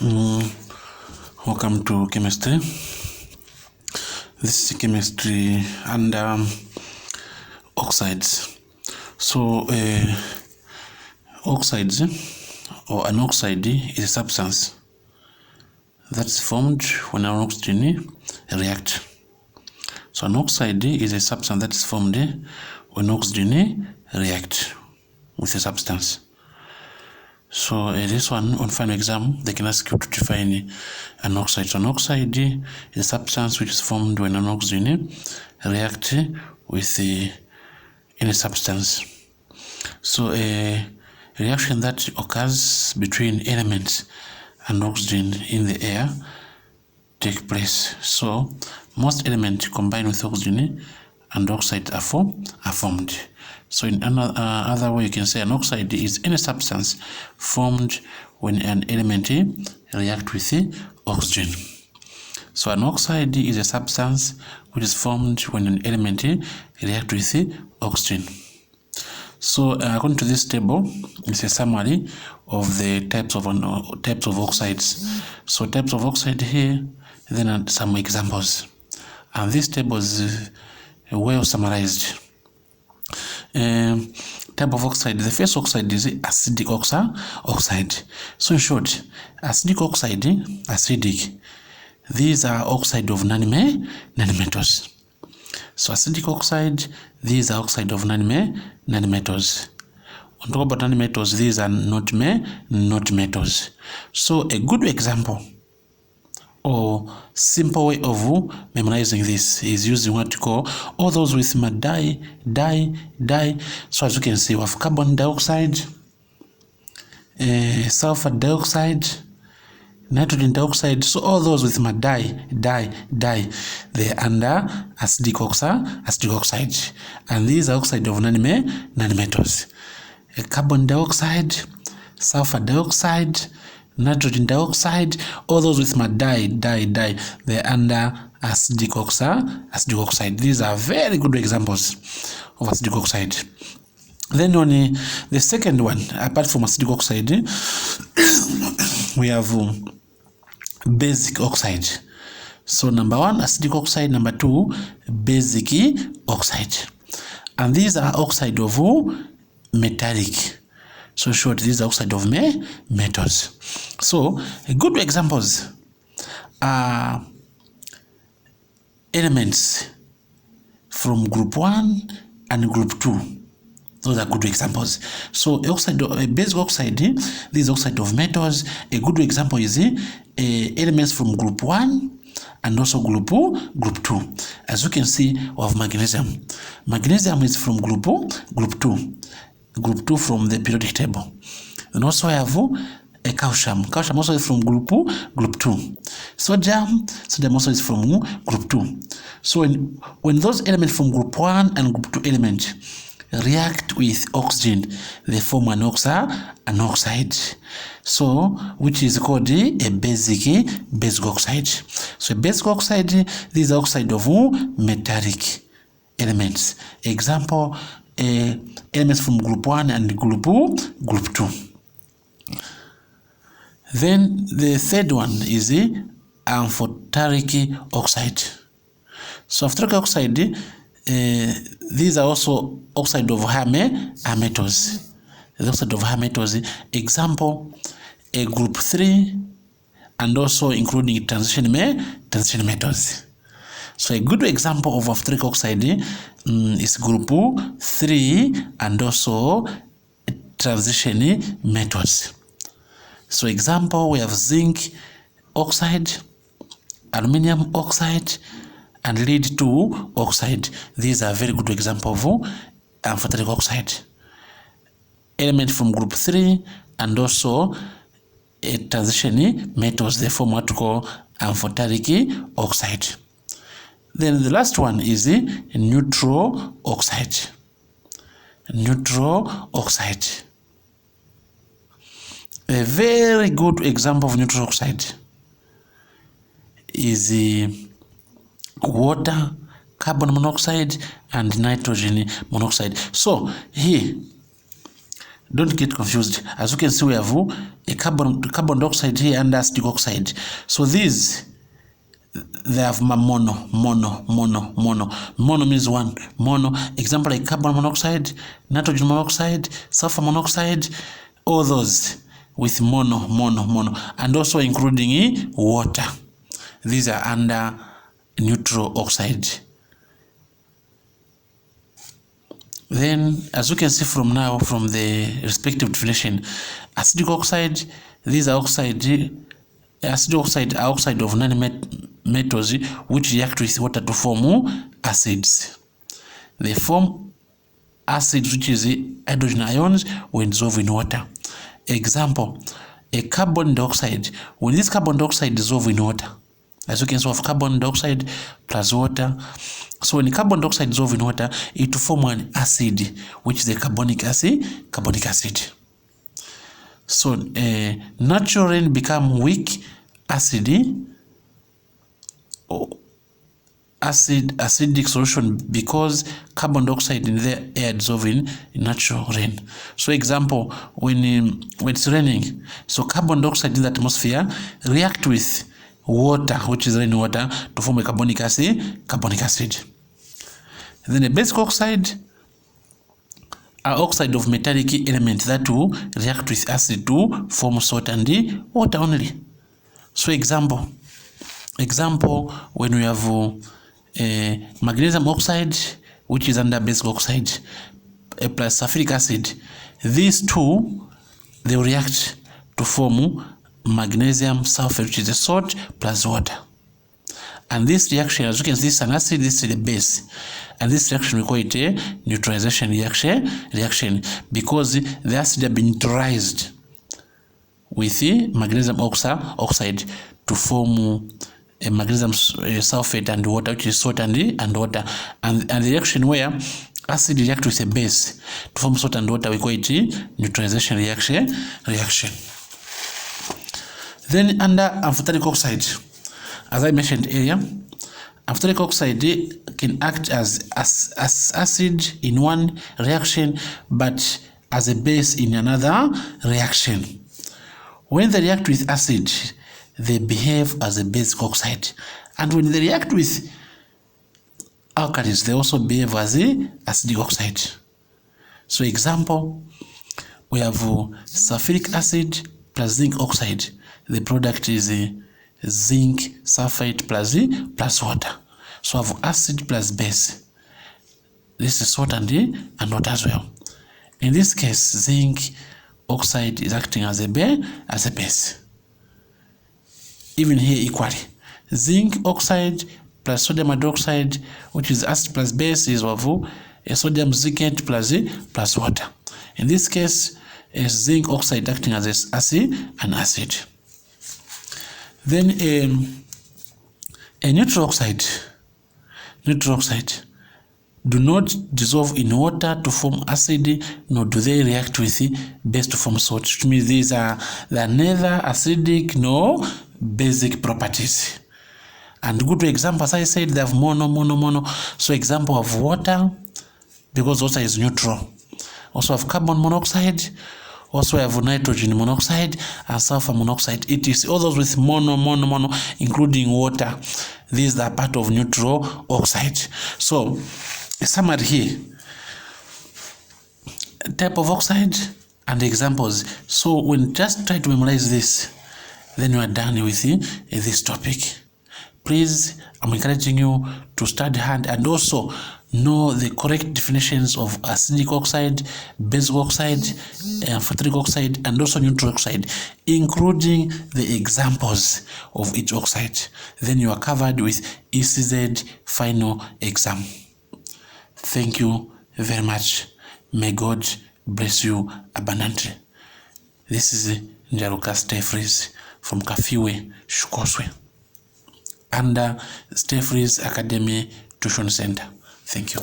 Welcome to chemistry. This is chemistry and oxides. So oxides or an oxide is a substance that's formed when an oxygen reacts. So an oxide is a substance that's formed when oxygen reacts with a substance. So this one, on final exam, they can ask you to define an oxide. So an oxide is a substance which is formed when an oxygen reacts with any substance. So a reaction that occurs between elements and oxygen in the air take place. So most elements combine with oxygen and oxides are formed. So in another way, you can say an oxide is any substance formed when an element reacts with oxygen. So an oxide is a substance which is formed when an element reacts with oxygen. So according to this table, it's a summary of the types of oxides. So types of oxide here, then some examples. And this table is well summarized. Type of oxide. The first oxide is acidic oxide. So in short, acidic oxide, acidic. These are oxide of nanometals. So acidic oxide, these are oxide of nanometals. On top about nanometals, these are not metals. So a good example or simple way of memorizing this is using what you call all those with di. So as you can see, we have carbon dioxide, sulfur dioxide, nitrogen dioxide. So all those with di, they're under acidic oxide, and these are oxide of nanometals. Carbon dioxide, sulfur dioxide, nitrogen dioxide, all those with di, they're under acidic oxide. These are very good examples of acidic oxide. Then on the second one, apart from acidic oxide, we have basic oxide. So number one, acidic oxide. Number two, basic oxide. And these are oxide of metallic. So short, these are oxide of metals. So good examples are elements from group 1 and group 2. Those are good examples. So a basic oxide, this is oxide of metals. A good example is elements from group 1 and also group 2. As you can see, we have magnesium. Magnesium is from group 2. Group 2 from the periodic table. And also I have a calcium. Calcium also is from group 2. Sodium also is from group 2. So when those elements from group 1 and group 2 elements react with oxygen, they form an oxide. So which is called a basic oxide. So a basic oxide, this is oxide of metallic elements. Example, elements from group 1 and group 2. Then the third one is the amphoteric oxide. So amphoteric oxide, these are also oxide of high metals. The oxide of high metals. Example, a group 3 and also including transition metals. So a good example of amphoteric oxide is group 3 and also transition metals. So example, we have zinc oxide, aluminum oxide, and lead 2 oxide. These are very good examples of amphoteric oxide. Element from group 3 and also transition metals, they form what we call amphoteric oxide. Then the last one is the neutral oxide. Neutral oxide. A very good example of neutral oxide is the water, carbon monoxide, and nitrogen monoxide. So here, Don't get confused. As you can see, we have a carbon dioxide here and acetic oxide. So these, they have mono. Mono means one. Mono, example like carbon monoxide, nitrogen monoxide, sulfur monoxide, all those with mono, and also including water. These are under neutral oxide. Then, as you can see from the respective definition, acidic oxide, these are oxide of non-metals which react with water to form acids. They form acids, which is hydrogen ions, when dissolved in water. Example, a carbon dioxide. When this carbon dioxide dissolves in water, as you can see, of carbon dioxide plus water. So when carbon dioxide dissolves in water, it will form an acid, which is a carbonic acid. So natural rain become weak acidic solution because carbon dioxide in the air dissolving in natural rain. So example, when it's raining, so carbon dioxide in the atmosphere react with water, which is rainwater, to form a carbonic acid. Then a basic oxide are oxide of metallic element that will react with acid to form salt and water only. So example, when we have magnesium oxide, which is under basic oxide, plus sulfuric acid, these two, they will react to form magnesium sulfate, which is a salt plus water. And this reaction, as you can see, this is an acid, this is a base. And this reaction, we call it a neutralization reaction because the acid has been neutralized with the magnesium oxide to form a magnesium sulfate and water, which is salt and water. And the reaction where acid reacts with a base to form salt and water, we call it neutralization reaction. Then under amphoteric oxide, as I mentioned earlier, amphoteric oxide can act as acid in one reaction, but as a base in another reaction. When they react with acid, they behave as a basic oxide. And when they react with alkalis, they also behave as a acidic oxide. So example, we have sulfuric acid plus zinc oxide. The product is zinc sulfate plus water. So I have acid plus base. This is salt and water as well. In this case, zinc oxide is acting as a base. Even here equally, zinc oxide plus sodium hydroxide, which is acid plus base, is of a sodium zincate plus water. In this case, is zinc oxide acting as an acid. Then a neutral oxide do not dissolve in water to form acid, nor do they react with base to form salt, which means they are neither acidic nor basic properties. And good examples, I said they have mono. So example of water, because water is neutral. Also have carbon monoxide. Also have nitrogen monoxide and sulfur monoxide. It is all those with mono, including water. These are part of neutral oxide. So a summary here: type of oxide and examples. So when just try to memorize this, then you are done with this topic. Please, I'm encouraging you to study hard and also know the correct definitions of acidic oxide, basic oxide, amphoteric oxide, and also neutral oxide, including the examples of each oxide. Then you are covered with ECZ final exam. Thank you very much. May God bless you abundantly. This is Njaruka Stefries from Kafiwe Shukoswe under Stefries Academy Tuition Center. Thank you.